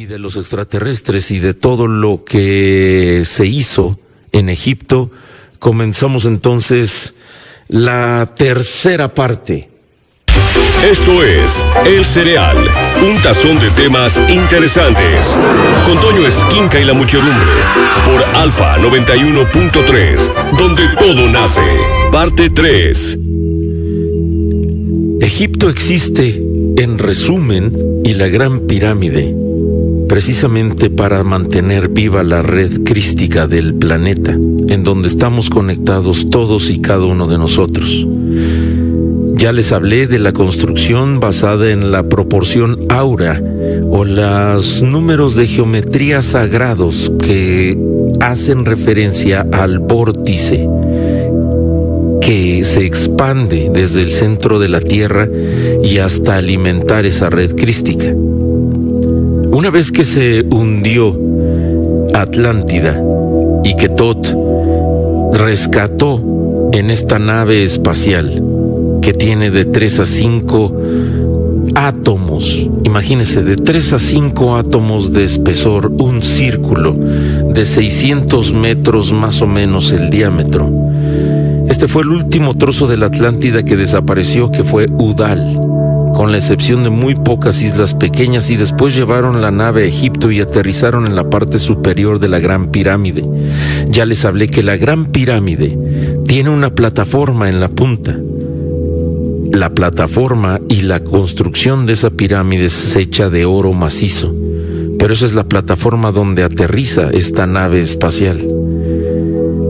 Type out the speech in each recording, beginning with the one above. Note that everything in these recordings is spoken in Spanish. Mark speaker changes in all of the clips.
Speaker 1: de los extraterrestres y de todo lo que se hizo en Egipto, comenzamos entonces la tercera parte.
Speaker 2: Esto es El Cereal, un tazón de temas interesantes, con Toño Esquinca y la muchedumbre, por Alfa 91.3, donde todo nace. Parte 3.
Speaker 1: Egipto existe, en resumen, y la Gran Pirámide, precisamente para mantener viva la red crística del planeta, en donde estamos conectados todos y cada uno de nosotros. Ya les hablé de la construcción basada en la proporción Aura o los números de geometría sagrados que hacen referencia al vórtice que se expande desde el centro de la Tierra y hasta alimentar esa red crística. Una vez que se hundió Atlántida y que Tot rescató en esta nave espacial que tiene de 3 a 5 átomos, imagínense, de 3 a 5 átomos de espesor, un círculo de 600 metros más o menos el diámetro. Este fue el último trozo de la Atlántida que desapareció, que fue Udal, con la excepción de muy pocas islas pequeñas, y después llevaron la nave a Egipto y aterrizaron en la parte superior de la Gran Pirámide. Ya les hablé que la Gran Pirámide tiene una plataforma en la punta. La plataforma y la construcción de esa pirámide es hecha de oro macizo, pero esa es la plataforma donde aterriza esta nave espacial.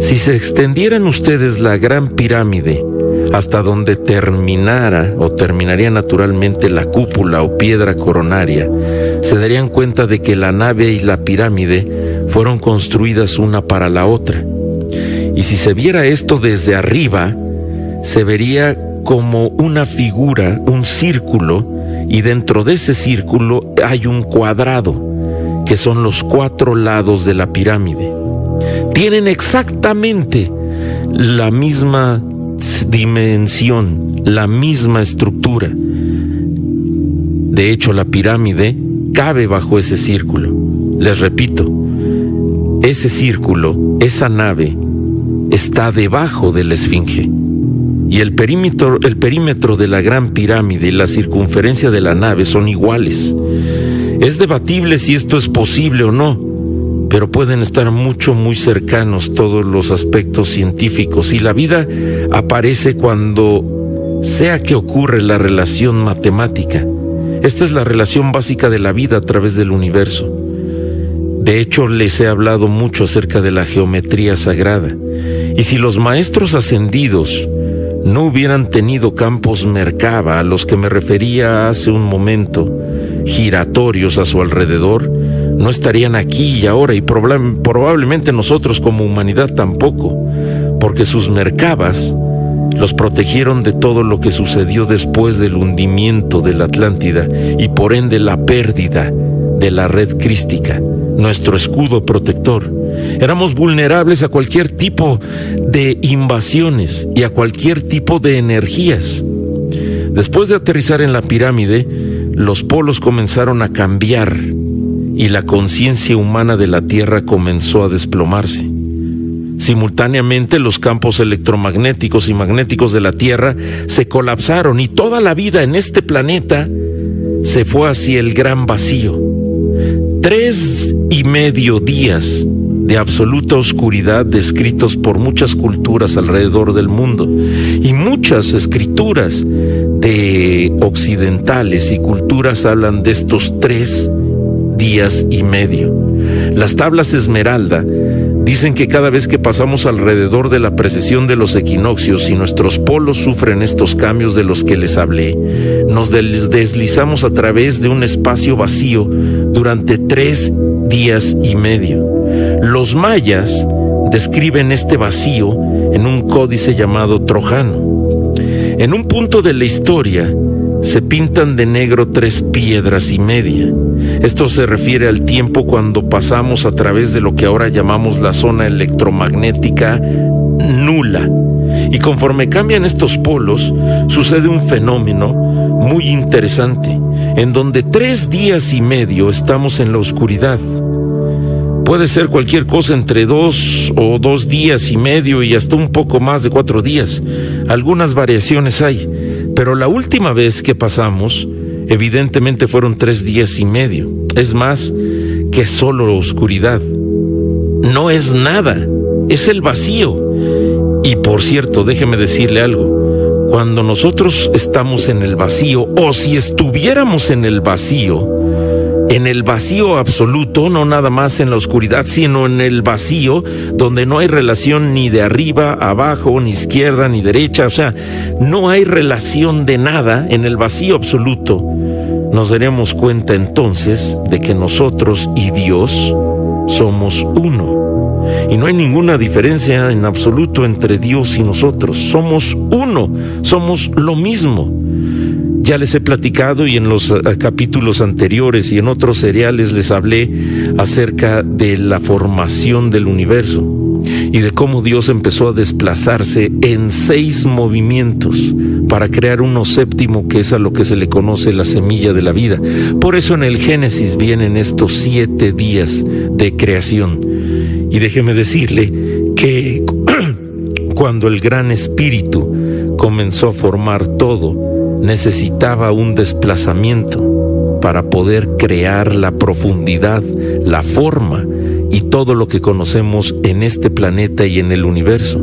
Speaker 1: Si se extendieran ustedes la Gran Pirámide hasta donde terminara o terminaría naturalmente la cúpula o piedra coronaria, se darían cuenta de que la nave y la pirámide fueron construidas una para la otra. Y si se viera esto desde arriba, se vería como una figura, un círculo, y dentro de ese círculo hay un cuadrado, que son los 4 lados de la pirámide. Tienen exactamente la misma dimensión, la misma estructura. De hecho, la pirámide cabe bajo ese círculo. Les repito, ese círculo, esa nave, está debajo de la Esfinge. Y el perímetro de la Gran Pirámide y la circunferencia de la nave son iguales. Es debatible si esto es posible o no, pero pueden estar muy cercanos todos los aspectos científicos, y la vida aparece cuando sea que ocurre la relación matemática. Esta es la relación básica de la vida a través del universo. De hecho, les he hablado mucho acerca de la geometría sagrada, y si los maestros ascendidos no hubieran tenido campos Merkaba, a los que me refería hace un momento, giratorios a su alrededor, no estarían aquí y ahora, y probablemente nosotros como humanidad tampoco, porque sus Merkabas los protegieron de todo lo que sucedió después del hundimiento de la Atlántida y por ende la pérdida de la red crística, nuestro escudo protector. Éramos vulnerables a cualquier tipo de invasiones y a cualquier tipo de energías. Después de aterrizar en la pirámide, los polos comenzaron a cambiar y la conciencia humana de la Tierra comenzó a desplomarse. Simultáneamente, los campos electromagnéticos y magnéticos de la Tierra se colapsaron y toda la vida en este planeta se fue hacia el gran vacío. 3,5 días de absoluta oscuridad descritos por muchas culturas alrededor del mundo, y muchas escrituras de occidentales y culturas hablan de estos 3,5 días. Las tablas Esmeralda dicen que cada vez que pasamos alrededor de la precesión de los equinoccios y nuestros polos sufren estos cambios de los que les hablé, nos deslizamos a través de un espacio vacío durante 3,5 días. Los mayas describen este vacío en un códice llamado Trojano. En un punto de la historia se pintan de negro 3,5 piedras. Esto se refiere al tiempo cuando pasamos a través de lo que ahora llamamos la zona electromagnética nula. Y conforme cambian estos polos, sucede un fenómeno muy interesante. en donde 3 días y medio estamos en la oscuridad. Puede ser cualquier cosa entre 2 o 2 días y medio y hasta un poco más de 4 días. Algunas variaciones hay, pero la última vez que pasamos, evidentemente fueron 3 días y medio. Es más que solo oscuridad. No es nada, es el vacío. Y por cierto, déjeme decirle algo. Cuando nosotros estamos en el vacío, o si estuviéramos en el vacío absoluto, no nada más en la oscuridad, sino en el vacío, donde no hay relación ni de arriba, abajo, ni izquierda, ni derecha, o sea, no hay relación de nada, en el vacío absoluto, nos daremos cuenta entonces de que nosotros y Dios somos uno. Y no hay ninguna diferencia en absoluto entre Dios y nosotros. Somos uno, somos lo mismo. Ya les he platicado y en los capítulos anteriores y en otros seriales les hablé acerca de la formación del universo y de cómo Dios empezó a desplazarse en 6 movimientos para crear uno séptimo, que es a lo que se le conoce la semilla de la vida. Por eso en el Génesis vienen estos 7 días de creación. Y déjeme decirle que cuando el Gran Espíritu comenzó a formar todo, necesitaba un desplazamiento para poder crear la profundidad, la forma y todo lo que conocemos en este planeta y en el universo.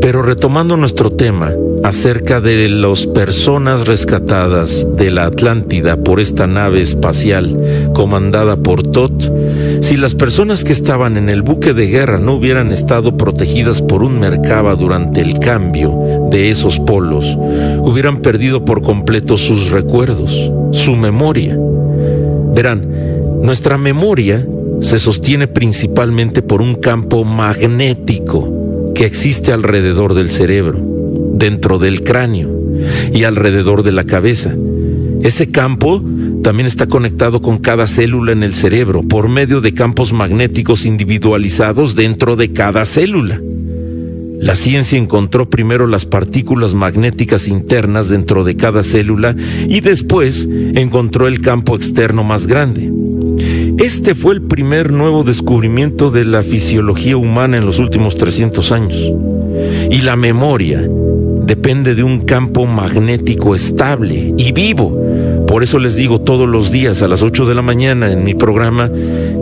Speaker 1: Pero retomando nuestro tema acerca de las personas rescatadas de la Atlántida por esta nave espacial comandada por Thoth, si las personas que estaban en el buque de guerra no hubieran estado protegidas por un Merkaba durante el cambio de esos polos, hubieran perdido por completo sus recuerdos, su memoria. Verán, nuestra memoria se sostiene principalmente por un campo magnético que existe alrededor del cerebro, dentro del cráneo y alrededor de la cabeza. Ese campo también está conectado con cada célula en el cerebro por medio de campos magnéticos individualizados dentro de cada célula. La ciencia encontró primero las partículas magnéticas internas dentro de cada célula y después encontró el campo externo más grande. Este fue el primer nuevo descubrimiento de la fisiología humana en los últimos 300 años. Y la memoria depende de un campo magnético estable y vivo. Por eso les digo todos los días a las 8 de la mañana en mi programa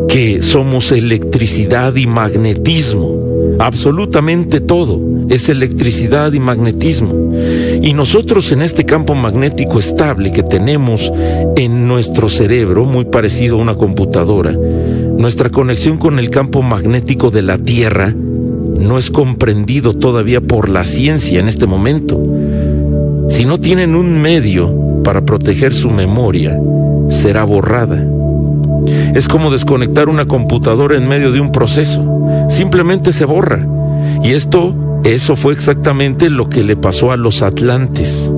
Speaker 1: que somos electricidad y magnetismo. Absolutamente todo es electricidad y magnetismo. Y nosotros en este campo magnético estable que tenemos en nuestro cerebro, muy parecido a una computadora, nuestra conexión con el campo magnético de la Tierra no es comprendido todavía por la ciencia en este momento. Si no tienen un medio para proteger su memoria, será borrada. Es como desconectar una computadora en medio de un proceso. Simplemente se borra. Y eso fue exactamente lo que le pasó a los atlantes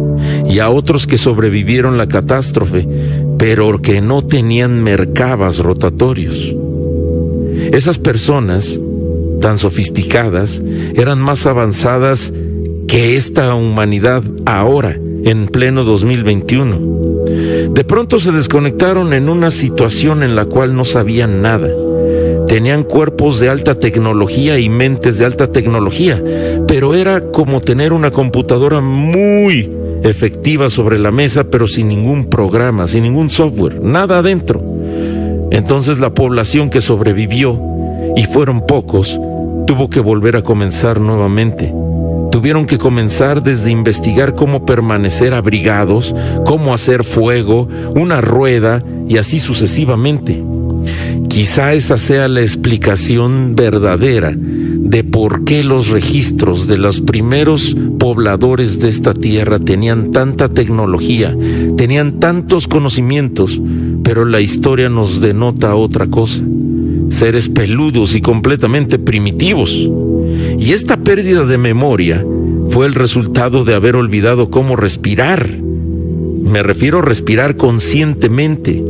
Speaker 1: y a otros que sobrevivieron la catástrofe, pero que no tenían merkabas rotatorios. Esas personas tan sofisticadas eran más avanzadas que esta humanidad ahora, en pleno 2021. De pronto se desconectaron en una situación en la cual no sabían nada. Tenían cuerpos de alta tecnología y mentes de alta tecnología, pero era como tener una computadora muy efectiva sobre la mesa, pero sin ningún programa, sin ningún software, nada adentro. Entonces la población que sobrevivió, y fueron pocos, tuvo que volver a comenzar nuevamente. Tuvieron que comenzar desde investigar cómo permanecer abrigados, cómo hacer fuego, una rueda y así sucesivamente. Quizá esa sea la explicación verdadera de por qué los registros de los primeros pobladores de esta tierra tenían tanta tecnología, tenían tantos conocimientos, pero la historia nos denota otra cosa: seres peludos y completamente primitivos. Y esta pérdida de memoria fue el resultado de haber olvidado cómo respirar. Me refiero a respirar conscientemente,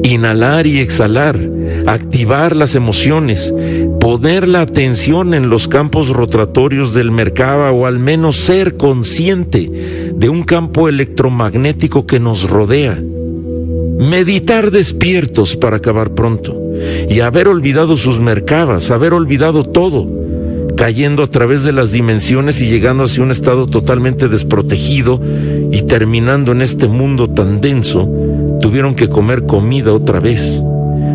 Speaker 1: inhalar y exhalar, activar las emociones, poner la atención en los campos rotatorios del Merkaba, o al menos ser consciente de un campo electromagnético que nos rodea. Meditar despiertos para acabar pronto y haber olvidado sus Merkabas, haber olvidado todo, cayendo a través de las dimensiones y llegando hacia un estado totalmente desprotegido y terminando en este mundo tan denso, tuvieron que comer comida otra vez.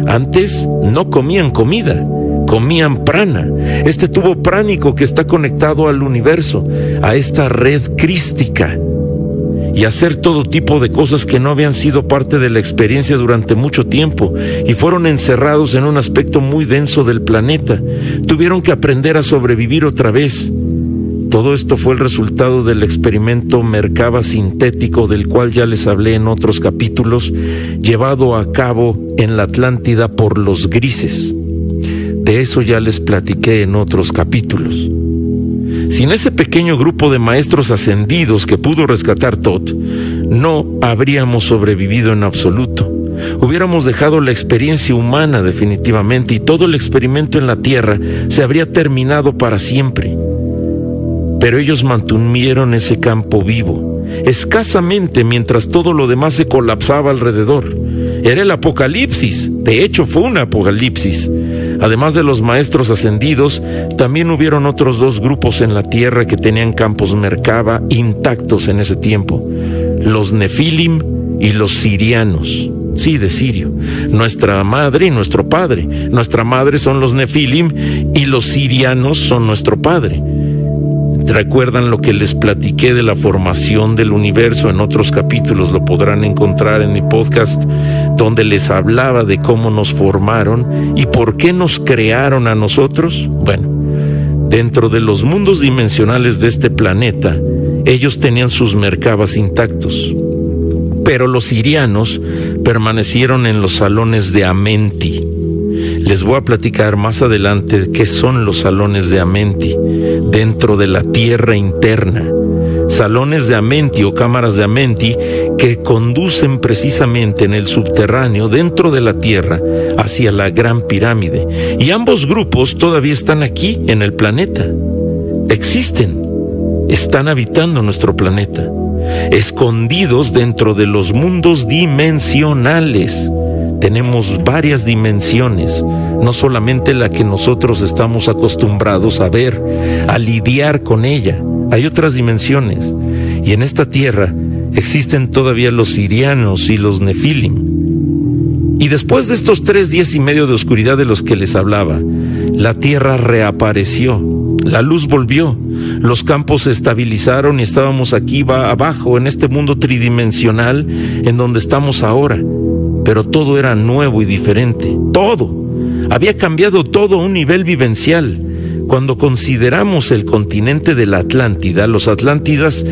Speaker 1: Antes no comían comida, comían prana, este tubo pránico que está conectado al universo, a esta red crística, y hacer todo tipo de cosas que no habían sido parte de la experiencia durante mucho tiempo y fueron encerrados en un aspecto muy denso del planeta. Tuvieron que aprender a sobrevivir otra vez. Todo esto fue el resultado del experimento Merkaba sintético, del cual ya les hablé en otros capítulos, llevado a cabo en la Atlántida por los grises. De eso ya les platiqué en otros capítulos. Sin ese pequeño grupo de maestros ascendidos que pudo rescatar Thoth, no habríamos sobrevivido en absoluto. Hubiéramos dejado la experiencia humana definitivamente y todo el experimento en la Tierra se habría terminado para siempre. Pero ellos mantuvieron ese campo vivo, escasamente, mientras todo lo demás se colapsaba alrededor. Era el apocalipsis, de hecho fue un apocalipsis. Además de los maestros ascendidos, también hubieron otros 2 grupos en la Tierra que tenían campos Merkaba intactos en ese tiempo: los Nefilim y los Sirianos. Sí, de Sirio. Nuestra madre y nuestro padre. Nuestra madre son los Nefilim y los Sirianos son nuestro padre. ¿Recuerdan lo que les platiqué de la formación del universo? En otros capítulos lo podrán encontrar en mi podcast, donde les hablaba de cómo nos formaron y por qué nos crearon a nosotros. Bueno, dentro de los mundos dimensionales de este planeta, ellos tenían sus Merkabas intactos, pero los sirianos permanecieron en los salones de Amenti. Les voy a platicar más adelante qué son los salones de Amenti dentro de la Tierra interna. Salones de Amenti o cámaras de Amenti que conducen precisamente en el subterráneo dentro de la Tierra hacia la Gran Pirámide. Y ambos grupos todavía están aquí en el planeta. Existen, están habitando nuestro planeta, escondidos dentro de los mundos dimensionales. Tenemos varias dimensiones, no solamente la que nosotros estamos acostumbrados a ver, a lidiar con ella. Hay otras dimensiones, y en esta tierra existen todavía los sirianos y los nefilim. Y después de estos 3 días y medio de oscuridad de los que les hablaba, la tierra reapareció, la luz volvió, los campos se estabilizaron y estábamos aquí abajo en este mundo tridimensional en donde estamos ahora. Pero todo era nuevo y diferente, todo. Había cambiado todo a un nivel vivencial. Cuando consideramos el continente de la Atlántida, los atlantes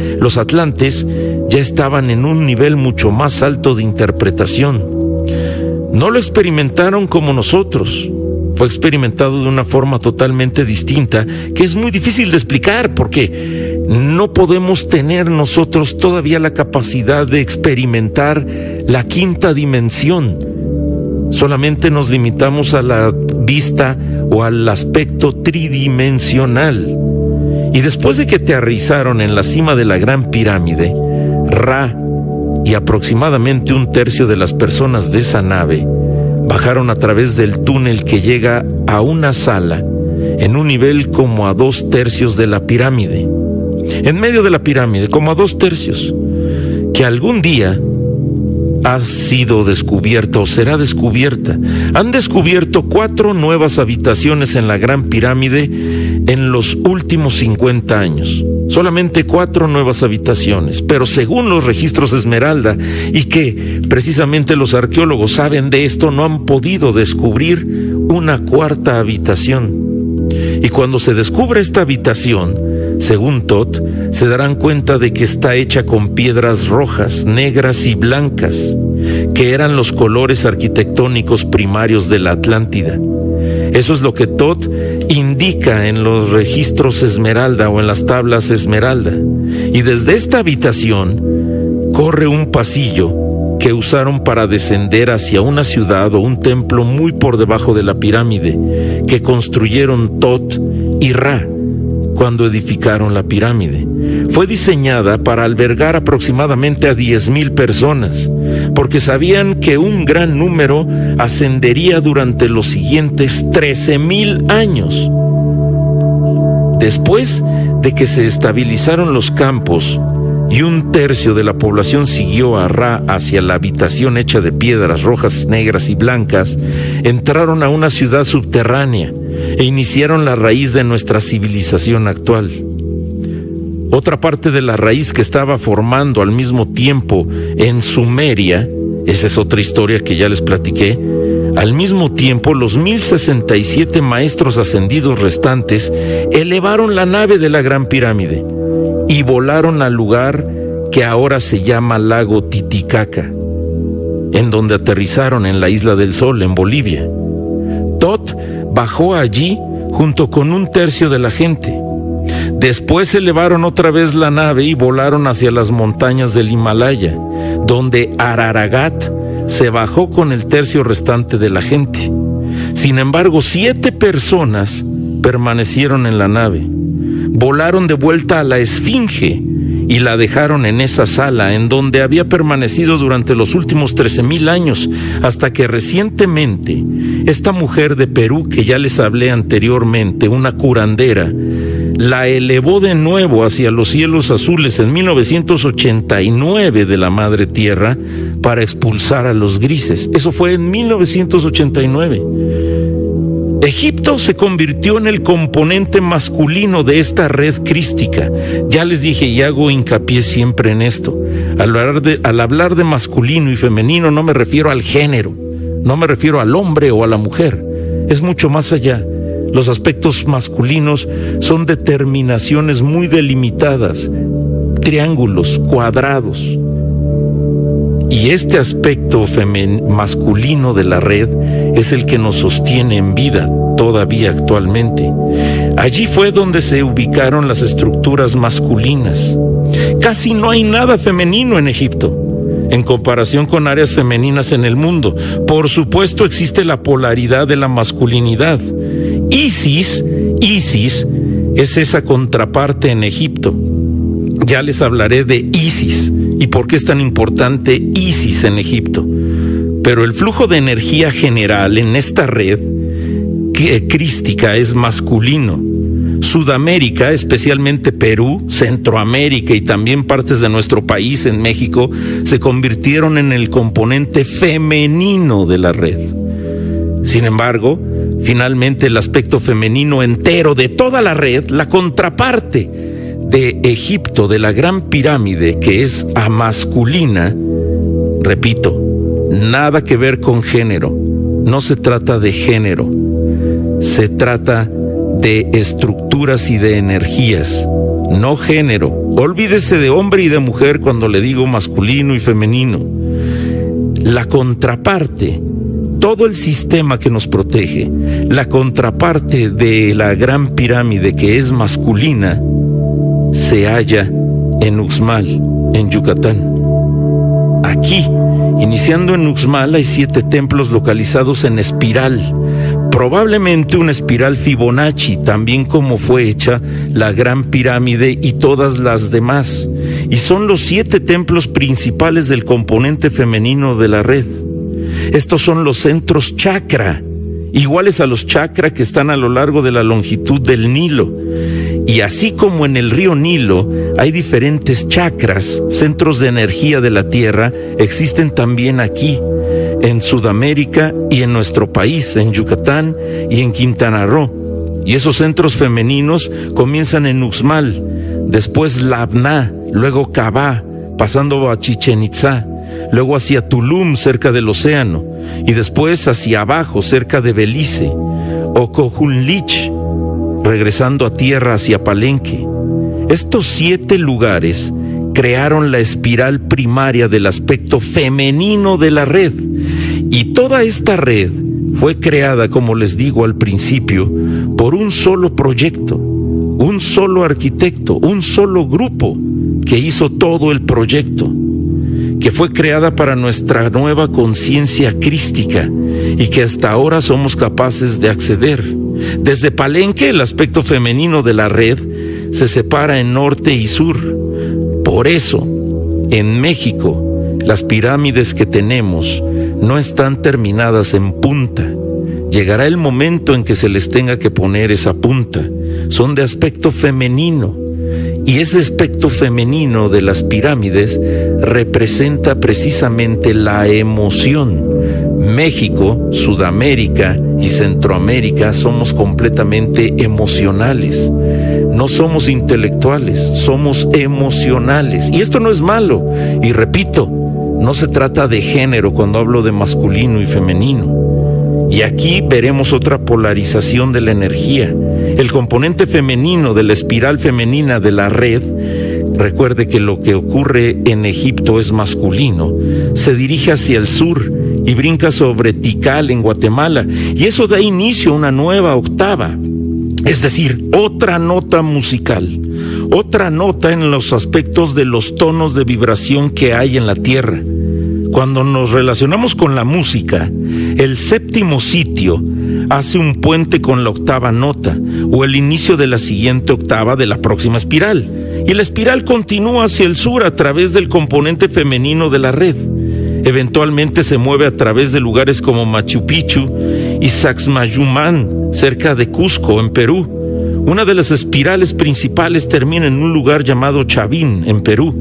Speaker 1: ya estaban en un nivel mucho más alto de interpretación. No lo experimentaron como nosotros. Fue experimentado de una forma totalmente distinta, que es muy difícil de explicar porque no podemos tener nosotros todavía la capacidad de experimentar la 5ª dimensión. Solamente nos limitamos a la vista o al aspecto tridimensional. Y después de que aterrizaron en la cima de la Gran Pirámide, Ra y aproximadamente 1/3 de las personas de esa nave bajaron a través del túnel que llega a una sala en un nivel como a 2/3 de la pirámide. En medio de la pirámide, como a 2/3, que algún día ha sido descubierta o será descubierta. Han descubierto 4 nuevas habitaciones en la Gran Pirámide en los últimos 50 años. Solamente 4 nuevas habitaciones, pero según los registros Esmeralda, y que precisamente los arqueólogos saben de esto, no han podido descubrir una 4ª habitación. Y cuando se descubre esta habitación, según Thoth, se darán cuenta de que está hecha con piedras rojas, negras y blancas, que eran los colores arquitectónicos primarios de la Atlántida. Eso es lo que Thoth indica en los registros Esmeralda o en las tablas Esmeralda. Y desde esta habitación corre un pasillo que usaron para descender hacia una ciudad o un templo muy por debajo de la pirámide, que construyeron Thoth y Ra cuando edificaron la pirámide. Fue diseñada para albergar aproximadamente a 10,000 personas, porque sabían que un gran número ascendería durante los siguientes 13,000 años. Después de que se estabilizaron los campos y un tercio de la población siguió a Ra hacia la habitación hecha de piedras rojas, negras y blancas, entraron a una ciudad subterránea e iniciaron la raíz de nuestra civilización actual. Otra parte de la raíz que estaba formando al mismo tiempo en Sumeria, esa es otra historia que ya les platiqué, al mismo tiempo los 1067 maestros ascendidos restantes elevaron la nave de la Gran Pirámide y volaron al lugar que ahora se llama Lago Titicaca, en donde aterrizaron en la Isla del Sol, en Bolivia. Tot bajó allí junto con un tercio de la gente. Después elevaron otra vez la nave y volaron hacia las montañas del Himalaya, donde Araragat se bajó con el tercio restante de la gente. Sin embargo, 7 personas permanecieron en la nave. Volaron de vuelta a la Esfinge y la dejaron en esa sala en donde había permanecido durante los últimos 13,000 años, hasta que recientemente esta mujer de Perú que ya les hablé anteriormente, una curandera, la elevó de nuevo hacia los cielos azules en 1989 de la Madre Tierra para expulsar a los grises. Eso fue en 1989. Egipto se convirtió en el componente masculino de esta red crística. Ya les dije y hago hincapié siempre en esto. Al hablar de masculino y femenino no me refiero al género, no me refiero al hombre o a la mujer. Es mucho más allá. Los aspectos masculinos son determinaciones muy delimitadas, triángulos, cuadrados. Y este aspecto masculino de la red es el que nos sostiene en vida todavía actualmente. Allí fue donde se ubicaron las estructuras masculinas. Casi no hay nada femenino en Egipto, en comparación con áreas femeninas en el mundo. Por supuesto existe la polaridad de la masculinidad. Isis es esa contraparte en Egipto. Ya les hablaré de Isis y por qué es tan importante Isis en Egipto. Pero el flujo de energía general en esta red crística es masculino. Sudamérica, especialmente Perú, Centroamérica y también partes de nuestro país en México, se convirtieron en el componente femenino de la red. Sin embargo, finalmente el aspecto femenino entero de toda la red, la contraparte de Egipto, de la Gran Pirámide, que es amasculina, repito, nada que ver con género, no se trata de género, se trata de estructuras y de energías, no género. Olvídese de hombre y de mujer cuando le digo masculino y femenino. La contraparte, todo el sistema que nos protege, la contraparte de la Gran Pirámide, que es masculina, se halla en Uxmal, en Yucatán. Aquí, iniciando en Uxmal, hay 7 templos localizados en espiral, probablemente una espiral Fibonacci, también como fue hecha la Gran Pirámide y todas las demás. Y son los 7 templos principales del componente femenino de la red. Estos son los centros chakra, iguales a los chakra que están a lo largo de la longitud del Nilo. Y así como en el río Nilo hay diferentes chakras, centros de energía de la Tierra, existen también aquí, en Sudamérica y en nuestro país, en Yucatán y en Quintana Roo. Y esos centros femeninos comienzan en Uxmal, después Labná, luego Cabá, pasando a Chichén Itzá, luego hacia Tulum, cerca del océano, y después hacia abajo, cerca de Belice, o Cojunlich, regresando a tierra hacia Palenque. Estos 7 lugares crearon la espiral primaria del aspecto femenino de la red. Y toda esta red fue creada, como les digo al principio, por un solo proyecto, un solo arquitecto, un solo grupo que hizo todo el proyecto, que fue creada para nuestra nueva conciencia crística y que hasta ahora somos capaces de acceder. Desde Palenque, el aspecto femenino de la red se separa en norte y sur. Por eso, en México, las pirámides que tenemos no están terminadas en punta. Llegará el momento en que se les tenga que poner esa punta. Son de aspecto femenino. Y ese aspecto femenino de las pirámides representa precisamente la emoción. México, Sudamérica y Centroamérica somos completamente emocionales. No somos intelectuales, somos emocionales. Y esto no es malo. Y repito, no se trata de género cuando hablo de masculino y femenino. Y aquí veremos otra polarización de la energía. El componente femenino de la espiral femenina de la red, recuerde que lo que ocurre en Egipto es masculino, se dirige hacia el sur y brinca sobre Tikal en Guatemala, y eso da inicio a una nueva octava, es decir, otra nota musical, otra nota en los aspectos de los tonos de vibración que hay en la Tierra. Cuando nos relacionamos con la música, el séptimo sitio hace un puente con la octava nota o el inicio de la siguiente octava de la próxima espiral, y la espiral continúa hacia el sur a través del componente femenino de la red. Eventualmente se mueve a través de lugares como Machu Picchu y Sacsayhuamán, cerca de Cusco, en Perú. Una de las espirales principales termina en un lugar llamado Chavín, en Perú,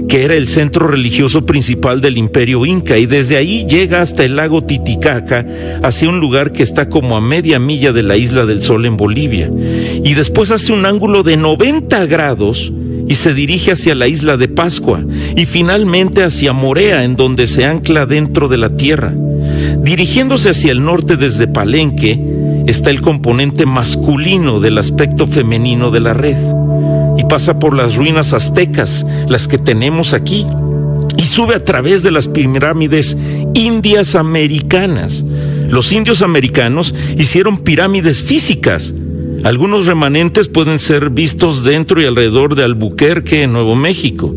Speaker 1: que era el centro religioso principal del Imperio Inca, y desde ahí llega hasta el lago Titicaca, hacia un lugar que está como a media milla de la Isla del Sol en Bolivia, y después hace un ángulo de 90 grados y se dirige hacia la isla de Pascua, y finalmente hacia Morea, en donde se ancla dentro de la tierra. Dirigiéndose hacia el norte desde Palenque, está el componente masculino del aspecto femenino de la red, y pasa por las ruinas aztecas, las que tenemos aquí, y sube a través de las pirámides indias americanas. Los indios americanos hicieron pirámides físicas. Algunos remanentes pueden ser vistos dentro y alrededor de Albuquerque, en Nuevo México.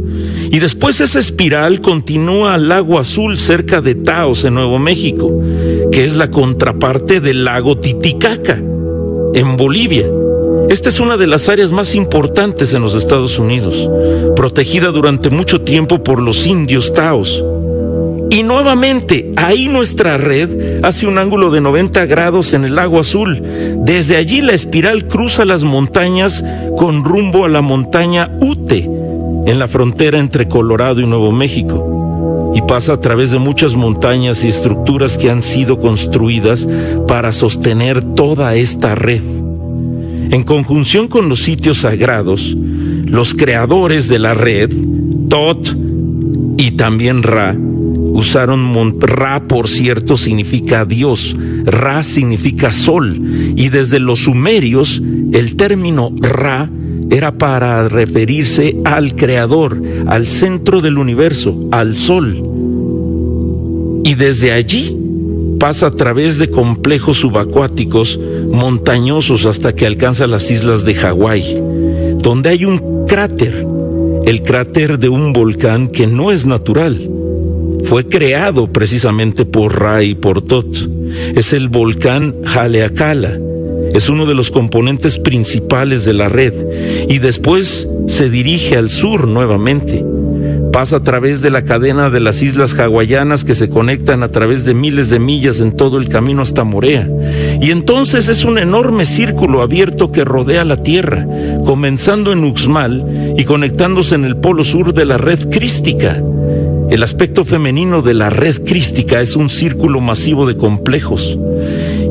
Speaker 1: Y después esa espiral continúa al lago Azul, cerca de Taos, en Nuevo México, que es la contraparte del lago Titicaca, en Bolivia. Esta es una de las áreas más importantes en los Estados Unidos, protegida durante mucho tiempo por los indios Taos. Y nuevamente, ahí nuestra red hace un ángulo de 90 grados en el lago Azul. Desde allí la espiral cruza las montañas con rumbo a la montaña Ute, en la frontera entre Colorado y Nuevo México, y pasa a través de muchas montañas y estructuras que han sido construidas para sostener toda esta red. En conjunción con los sitios sagrados, los creadores de la red, Tot y también Ra, usaron Ra, por cierto, significa Dios, Ra significa sol, y desde los sumerios el término Ra era para referirse al creador, al centro del universo, al sol. Y desde allí pasa a través de complejos subacuáticos montañosos hasta que alcanza las islas de Hawái, donde hay un cráter, el cráter de un volcán que no es natural. Fue creado precisamente por Ra y por Tot. Es el volcán Haleakala. Es uno de los componentes principales de la red, y después se dirige al sur nuevamente. Pasa a través de la cadena de las islas hawaianas que se conectan a través de miles de millas en todo el camino hasta Morea. Y entonces es un enorme círculo abierto que rodea la Tierra, comenzando en Uxmal y conectándose en el polo sur de la red crística. El aspecto femenino de la red crística es un círculo masivo de complejos.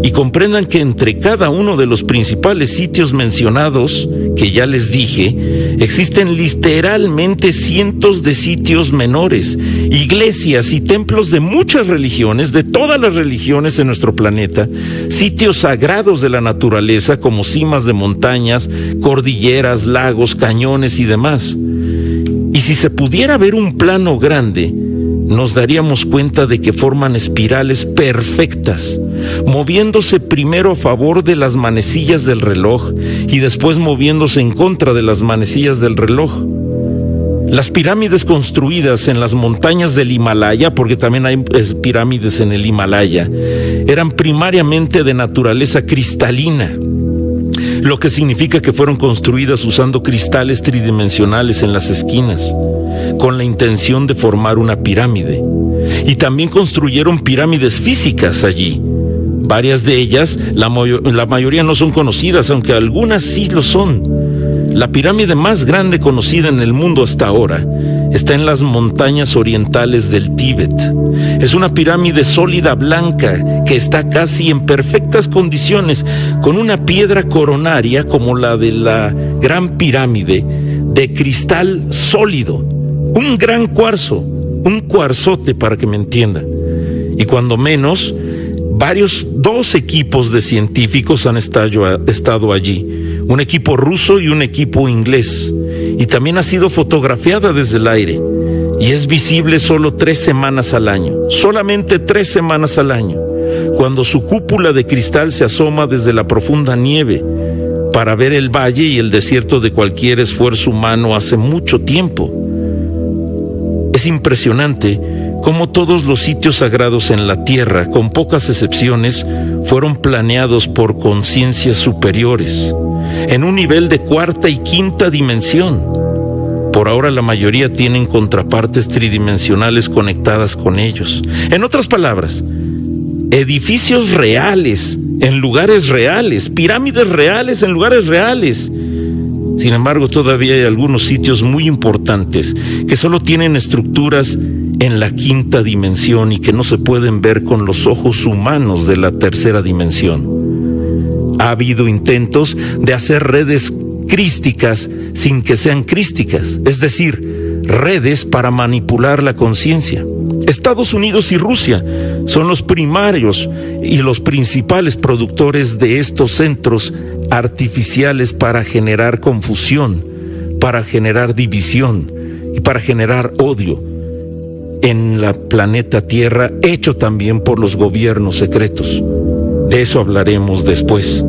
Speaker 1: Y comprendan que entre cada uno de los principales sitios mencionados, que ya les dije, existen literalmente cientos de sitios menores, iglesias y templos de muchas religiones, de todas las religiones en nuestro planeta, sitios sagrados de la naturaleza como cimas de montañas, cordilleras, lagos, cañones y demás. Y si se pudiera ver un plano grande, nos daríamos cuenta de que forman espirales perfectas, moviéndose primero a favor de las manecillas del reloj y después moviéndose en contra de las manecillas del reloj. Las pirámides construidas en las montañas del Himalaya, porque también hay pirámides en el Himalaya, eran primariamente de naturaleza cristalina. lo que significa que fueron construidas usando cristales tridimensionales en las esquinas, con la intención de formar una pirámide. Y también construyeron pirámides físicas allí. Varias de ellas, la mayoría no son conocidas, aunque algunas sí lo son. La pirámide más grande conocida en el mundo hasta ahora está en las montañas orientales del Tíbet. Es una pirámide sólida blanca que está casi en perfectas condiciones, con una piedra coronaria como la de la Gran Pirámide, de cristal sólido, un gran cuarzo, un cuarzote para que me entienda. Y cuando menos, dos equipos de científicos han estado allí, un equipo ruso y un equipo inglés, y también ha sido fotografiada desde el aire, y es visible solo 3 semanas al año, solamente 3 semanas al año, cuando su cúpula de cristal se asoma desde la profunda nieve, para ver el valle y el desierto de cualquier esfuerzo humano hace mucho tiempo. Es impresionante cómo todos los sitios sagrados en la tierra, con pocas excepciones, fueron planeados por conciencias superiores, en un nivel de 4ª y 5ª dimensión. Por ahora la mayoría tienen contrapartes tridimensionales conectadas con ellos. En otras palabras, edificios reales en lugares reales, pirámides reales en lugares reales. Sin embargo, todavía hay algunos sitios muy importantes que solo tienen estructuras en la 5ª dimensión y que no se pueden ver con los ojos humanos de la 3ª dimensión. Ha habido intentos de hacer redes crísticas sin que sean crísticas, es decir, redes para manipular la conciencia. Estados Unidos y Rusia son los primarios y los principales productores de estos centros artificiales para generar confusión, para generar división y para generar odio en la planeta Tierra, hecho también por los gobiernos secretos. De eso hablaremos después.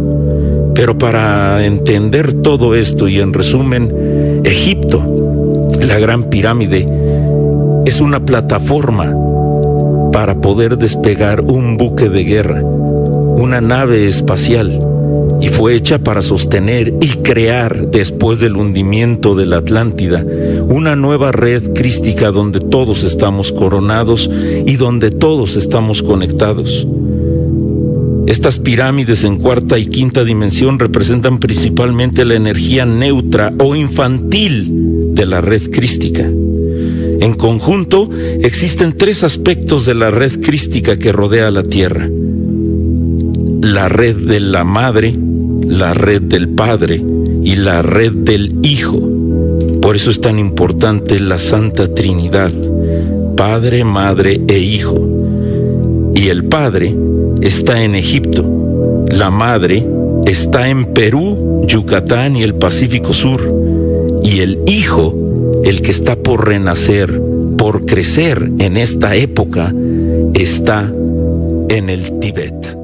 Speaker 1: Pero para entender todo esto y en resumen, Egipto, la Gran Pirámide, es una plataforma para poder despegar un buque de guerra, una nave espacial, y fue hecha para sostener y crear, después del hundimiento de la Atlántida, una nueva red crística donde todos estamos coronados y donde todos estamos conectados. Estas pirámides en 4ª y 5ª dimensión representan principalmente la energía neutra o infantil de la red crística. En conjunto, existen 3 aspectos de la red crística que rodea la Tierra: la red de la Madre, la red del Padre y la red del Hijo. Por eso es tan importante la Santa Trinidad, Padre, Madre e Hijo. Y el Padre está en Egipto, la Madre está en Perú, Yucatán y el Pacífico Sur, y el Hijo, el que está por renacer, por crecer en esta época, está en el Tíbet.